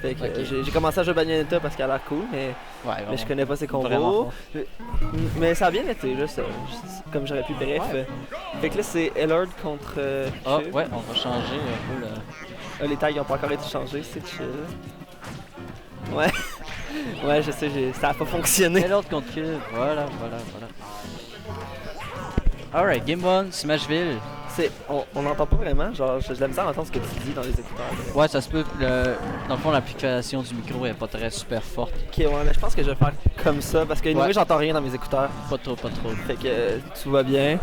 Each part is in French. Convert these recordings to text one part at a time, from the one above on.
Fait que Ok. j'ai commencé à jouer Bayonetta parce qu'elle a l'air cool, mais je connais pas ses combos. Mais ça a bien été, là, comme j'aurais pu. Bref. Ouais. Fait que là, c'est Ellard contre Ah, Chill. ouais, on va changer un peu le. Les tags n'ont pas encore été changés, c'est chill. Ouais. Ouais, je sais, ça a pas fonctionné. Et l'autre contre Cube, voilà. Alright, Game 1, Smashville. On n'entend pas vraiment, genre j'ai de la misère à entendre ce que tu dis dans les écouteurs. Ouais, ça se peut. Dans le fond, l'application du micro est pas très super forte. Ok, ouais, mais je pense que je vais faire comme ça parce que Ouais. moi j'entends rien dans mes écouteurs. Pas trop. Fait que tout va bien.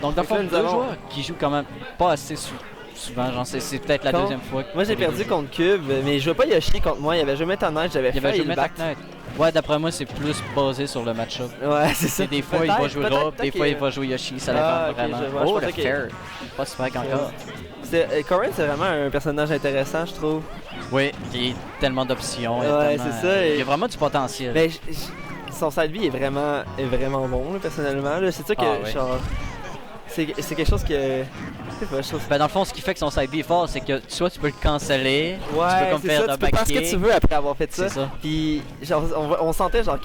Donc, dans le Fait fond, que là, deux nous allons- joueurs qui jouent quand même pas assez souvent. Genre, c'est peut-être la Contre- deuxième fois. Moi j'ai perdu contre Cube, mais je jouais pas Yoshi contre moi, il y avait jamais Meta Knight, j'avais Il y avait failli joué le battre. Meta-Knight. Ouais, d'après moi, c'est plus basé sur le match-up. Ouais, c'est ça. C'est des fois, il va jouer Rob, des fois, il va jouer Yoshi, ça dépend Ah, ok, vraiment. je vois. Je Oh, pensais le que- fair. Pas super encore. Corrin, c'est vraiment un personnage intéressant, je trouve. Oui, il y a tellement d'options. il y a Ouais, tellement- c'est ça, et- Il y a vraiment du potentiel. Mais son side B est vraiment bon, là, personnellement. Là. C'est ça que, Ah, ouais. genre. C'est quelque chose que. Je sais pas, je trouve. Ben, dans le fond, ce qui fait que son side B est fort, c'est que soit tu peux le canceller, tu peux Ouais, comme c'est faire ça, de tu peux faire ce que back tu veux après avoir fait C'est ça. ça. Puis, genre, on sentait, genre,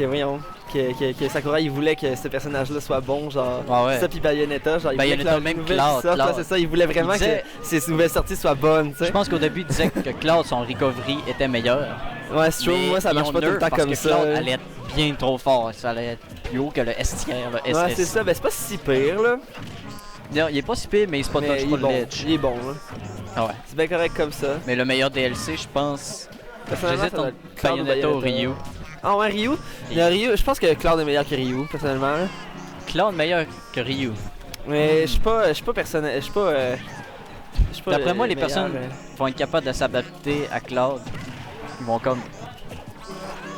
voyons, que Sakurai, il voulait que ce personnage-là soit bon, genre. Ah ouais. Ça, puis Bayonetta, genre, il voulait Bayonetta, que leur même nouvelle Cloud, sorte, là, Cloud. c'est ça, il voulait vraiment Il disait- que ces nouvelles sorties soient bonnes, tu sais. Je pense qu'au début, il disait que Cloud, son recovery était meilleur. Ouais, c'est true, Mais moi, ça ils marche ont pas tout le nerf temps parce comme que ça. Cloud allait être bien trop fort. Ça allait être plus haut que le S tiers, le SS. Ouais, c'est ça, ben c'est pas si pire, là. Non, il est pas si pire, mais il se pas Mais touch il pas est le bon, ledge. il est bon, là. Ah ouais. C'est bien correct comme ça. Mais le meilleur DLC, je pense. Personnellement, J'hésite ça doit entre être Cloud ou Bayonetta ou Ryu. Ah ouais, Ryu? Le Ryu, je pense que Cloud est meilleur que Ryu, personnellement. là. Cloud meilleur que Ryu. Mais je suis pas personnel, je suis pas. D'après moi, le les meilleur, personnes vont être capables de s'adapter à Cloud. Ils vont comme.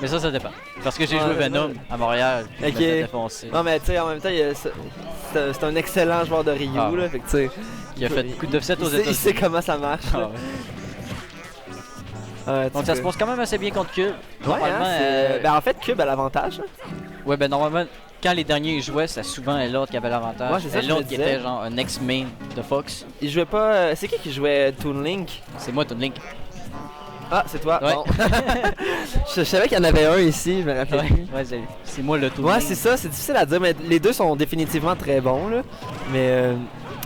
Mais ça dépend. Parce que j'ai Ouais, joué ouais. Venom à Montréal. Puis je me Ok. fais défoncer. Non, mais tu sais, en même temps, c'est un excellent joueur de Ryu, Ah ouais. là. Fait que tu sais. Il a fait beaucoup de offset aux Il sait États-Unis. comment ça marche. Ah là. ouais. Ouais, Donc tu ça se peux- passe quand même assez bien contre Cube. Ouais, hein, Normalement, ben en fait, Cube a l'avantage. hein. ouais, ben normalement, quand les derniers jouaient, c'était souvent l'autre qui avait l'avantage. Ouais, c'est ça, je l'autre me qui disais. était genre un ex-main de Fox. Il jouait pas. C'est qui jouait Toon Link? C'est moi, Toon Link. Ah, c'est toi. Ouais. Bon. je savais qu'il y en avait un ici, je me rappelle. Ouais, plus. ouais, c'est moi le Toon Ouais, Link. c'est ça, c'est difficile à dire, mais les deux sont définitivement très bons, là. Mais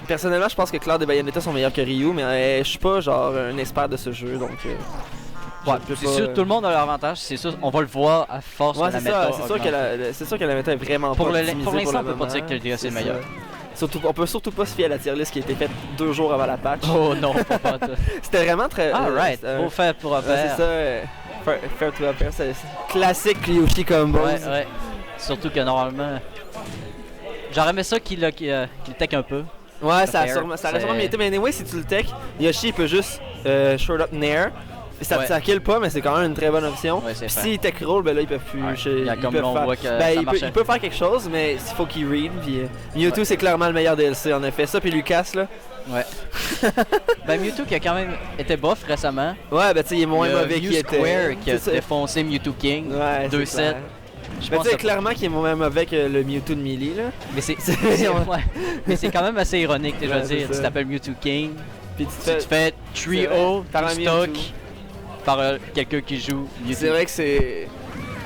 personnellement, je pense que Cloud et Bayonetta sont meilleurs que Ryu, mais je suis pas genre un expert de ce jeu, donc. Ouais, je peux c'est pas, sûr, tout le monde a leur avantage, c'est sûr, on va le voir à force Ouais, de la c'est méta. ça, c'est sûr que la méta est vraiment Pour pas le- optimisée pour l'instant, on peut le pas dire que le moment. DLC est C'est meilleur. ça. Surtout, on peut surtout pas se fier à la tier list qui a été faite 2 jours avant la patch. Oh non, pas tout. C'était vraiment très. Alright, c'était beau faire pour ouais, faire. c'est ça, fair to appear, c'est classique Yoshi combos. Ouais, ouais. Surtout que normalement. J'aurais aimé ça qu'il tech un peu. Ouais, ça Fair, aurait c'est- sûrement été, mais anyway, si tu le tech, Yoshi il peut juste short up Nair. Ouais. Ça kill pas, mais c'est quand même une très bonne option. Ouais, c'est Puis fair. s'il tech roll, ben là ils peuvent plus. Ouais. ils Il y a comme peuvent là, on faire- voit que ben, ça il, peut, marchait. il peut faire quelque chose, mais il faut qu'il read. Puis Mewtwo, Ouais. c'est clairement le meilleur DLC en effet. Ça, puis Lucas, là. Ouais. Ben Mewtwo qui a quand même été buff récemment. Ouais, ben tu sais, il est moins Il y a mauvais Mew qu'il était. Square qui a C'est ça. défoncé Mewtwo King. Ouais, 2 c'est sets. clair. Je Mais pense tu sais, que- clairement qu'il est moins mauvais que le Mewtwo de Melee, là. Mais c'est C'est- ouais. Mais c'est quand même assez ironique, je veux Ouais, c'est dire. ça. Tu t'appelles Mewtwo King, Puis tu te fais trio, Par un stock Mewtwo. par quelqu'un qui joue Mewtwo. C'est vrai que c'est.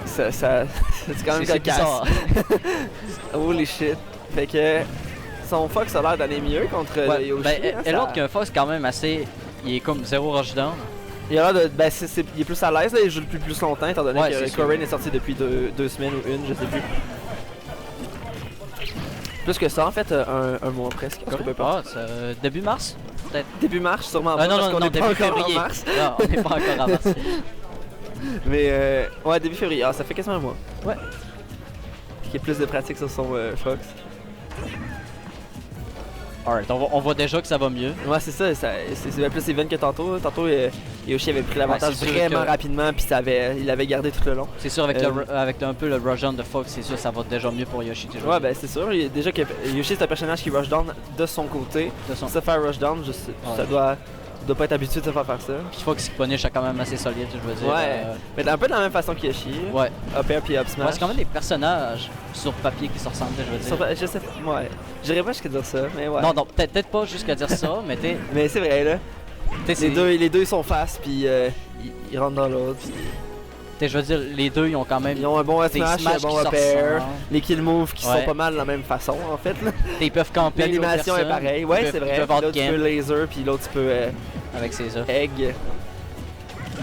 C'est quand même C'est cocasse. bizarre. Holy shit. Fait que. Son Fox a l'air d'aller mieux contre le Ouais, Yoshi. ben, hein, et ça- l'autre qu'un Fox quand même assez. Il est comme 0 rushdown. Il a l'air de. Ben, il est plus à l'aise, là, il joue depuis plus longtemps, étant donné Ouais, que c'est sûr. Corrin est sorti depuis 2 semaines ou une, je sais plus. Plus que ça, en fait, un mois presque. en tout cas, peu importe. Ah, c'est début mars? Peut-être. Début mars, sûrement Ah pas, non, parce non, qu'on non, est pas début encore février. en mars. Non, on n'est pas encore en mars. Mais, ouais, début février. Ah, ça fait quasiment un mois. Ouais. Qui a plus de pratique sur son Fox. Alright, on voit déjà que ça va mieux. Ouais, c'est ça, c'est plus even que tantôt. Tantôt, Yoshi avait pris l'avantage Ouais, c'est sûr vraiment que- rapidement, puis il l'avait gardé tout le long. C'est sûr, avec, Euh, avec un peu le rushdown de Fox, c'est sûr, ça va déjà mieux pour Yoshi. toujours. Ouais, ben c'est sûr. Déjà que Yoshi, c'est un personnage qui rush down de son côté. De son- Se faire rush down, ça doit doit pas être habitué de se faire ça. Puis Fox Punish est quand même assez solide, je veux dire. Ouais, mais un peu de la même façon que Yoshi. Ouais. Up air puis up smash. Ouais, c'est quand même des personnages sur papier qui se ressemblent, je veux dire. Je sais pas, ouais. J'irais pas jusqu'à dire ça, mais ouais. Non, non, peut-être pas jusqu'à dire ça, mais t'es. Mais c'est vrai, là. C'est- Les deux ils sont face, puis ils rentrent dans l'autre. Puis Je veux dire, les deux, ils ont quand même. ils ont un bon up des smash, un smash bon qui up se air. ressemblent. Les kill moves qui Ouais. sont pas mal de la même façon, en fait. Là. Ils peuvent camper. L'animation est l'autre personne. pareille. Ouais, Ils c'est peuvent- vrai. Ils peuvent avoir L'autre, tu peux game laser, puis l'autre, tu peux avec ses œufs. egg.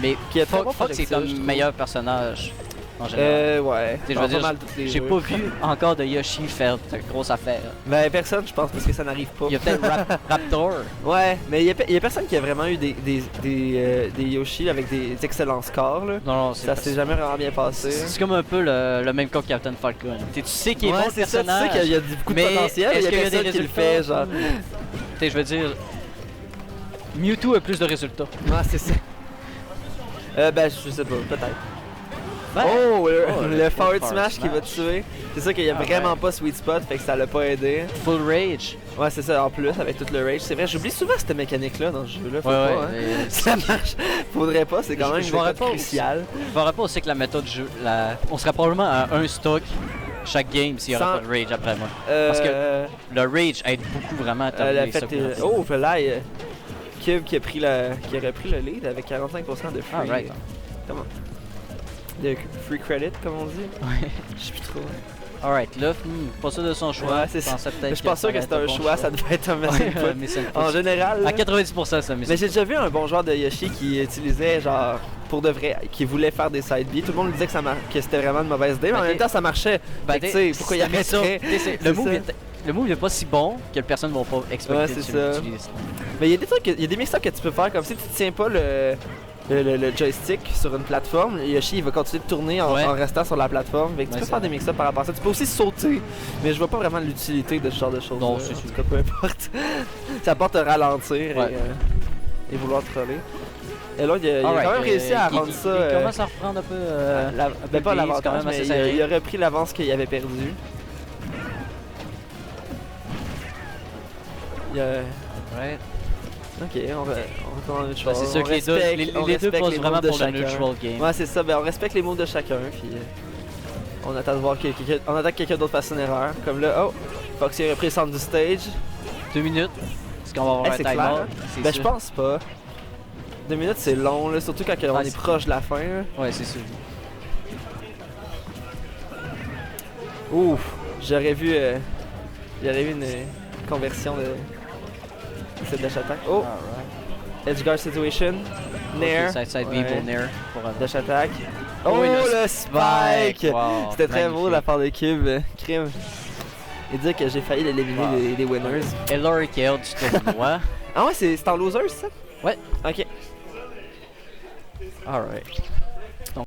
Mais Qui est très bon Fox, c'est projectile, un je trouve. meilleur personnage en général. Ouais. Je Dans veux pas dire, mal tous les j'ai jeux. pas vu encore de Yoshi faire de grosses affaires. Ben, personne, je pense, parce que ça n'arrive pas. Il y a peut-être Raptor. Ouais, mais il y a personne qui a vraiment eu des Yoshi avec des excellents scores, là. Non, non, Ça s'est jamais vraiment bien passé. C'est comme un peu le même cas que Captain Falcon. Tu sais qu'il est Ouais, bon le c'est ça, tu personnage. sais qu'il y a beaucoup de mais potentiel, mais il y est-ce a qu'il y a personne des qui le résultats? fait, genre. Je veux dire, Mewtwo a plus de résultats. Ouais, c'est ça. Ben, je sais pas, peut-être. Ben, Oh, le forward forward smash qui va te tuer. C'est ça qu'il y a Ah, vraiment ouais. pas sweet spot, fait que ça l'a pas aidé. Full Rage. Ouais, c'est ça, en plus, avec tout le rage. C'est vrai, j'oublie souvent cette mécanique-là dans ce jeu-là. Faut Ouais, pas, ouais. hein. Ça marche. Faudrait pas, c'est quand même Je une m'aurais méthode pas cruciale. Je me pas aussi que la méthode de jeu. On serait probablement à un stock chaque game s'il y aurait Sans- pas de Rage après moi. Parce Euh, Le Rage aide beaucoup vraiment à elle a terminer fait. ça. comme ça. Oh, là, Cube qui aurait pris le lead avec 45% de free. Ah, right. Comment De free credit, comme on dit. Ouais. Je sais plus trop. Alright, là, pas sûr de son choix. Ouais, c'est Je ça. pensais peut-être Je suis pas sûr que ça c'était aurait un été choix, bon ça devait être un mess Ouais, input. miss input. En général. À là. 90%, ça, miss Mais j'ai déjà vu un bon joueur de Yoshi qui utilisait, genre, pour de vrai, qui voulait faire des side B. Tout le monde disait que c'était vraiment une mauvaise idée, mais en Ben, même temps, ça marchait. Ben, Fait que, tu sais, pourquoi il y mais ça, arrêterait? le move, le move est pas si bon que les personnes vont pas Ouais, expecter c'est que tu ça. l'utilises. Mais il y a des trucs, il y a des mix-ups que tu peux faire, comme si tu tiens pas le joystick sur une plateforme, Yoshi il va continuer de tourner Ouais. en restant sur la plateforme. Fait que tu Ouais, peux c'est faire vrai. des mix-ups par rapport à ça. Tu peux aussi sauter, mais je vois pas vraiment l'utilité de ce genre de choses. Non, En c'est tout sûr. cas, peu importe. Ça apporte à ralentir Ouais. et vouloir troller. Et là, il a Alright, quand même réussi à il- rendre il- ça. Il commence à reprendre un peu. Ben, peu pas le lead, c'est quand l'avantage, même assez mais serré. il a repris l'avance qu'il avait perdu. Il a... Ouais. Ok, on retourne dans notre Ben, chose. c'est sûr On que les deux, respecte- les on deux respecte posent les vraiment moves de pour le chacun. neutral game. Ouais, c'est ça. Ben, on respecte les moves de chacun, puis on attend de voir on attend que quelqu'un d'autre fasse une erreur. Comme là, oh, Foxy a repris le centre du stage. 2 minutes. Est-ce qu'on va avoir Eh, un c'est timeout? clair. C'est Ben, je sûr. pense pas. 2 minutes, c'est long, là, surtout quand on Ah, est c'est- proche de la fin. Là. Ouais, c'est sûr. Ouf, j'aurais vu une conversion de cette dash attack. Oh, Alright. edge guard situation. Nair. Ok, side Ouais. B pour Nair. Pour Dash attack. Oh, Oh, oui, le spike! Wow, C'était très beau de la magnifique. part de Cube. Crime. Et dire que j'ai failli l'éliminer Wow. les winners. Ellery KO du tournoi. Ah ouais, c'est en loser, ça? Ouais. Ok. Alright.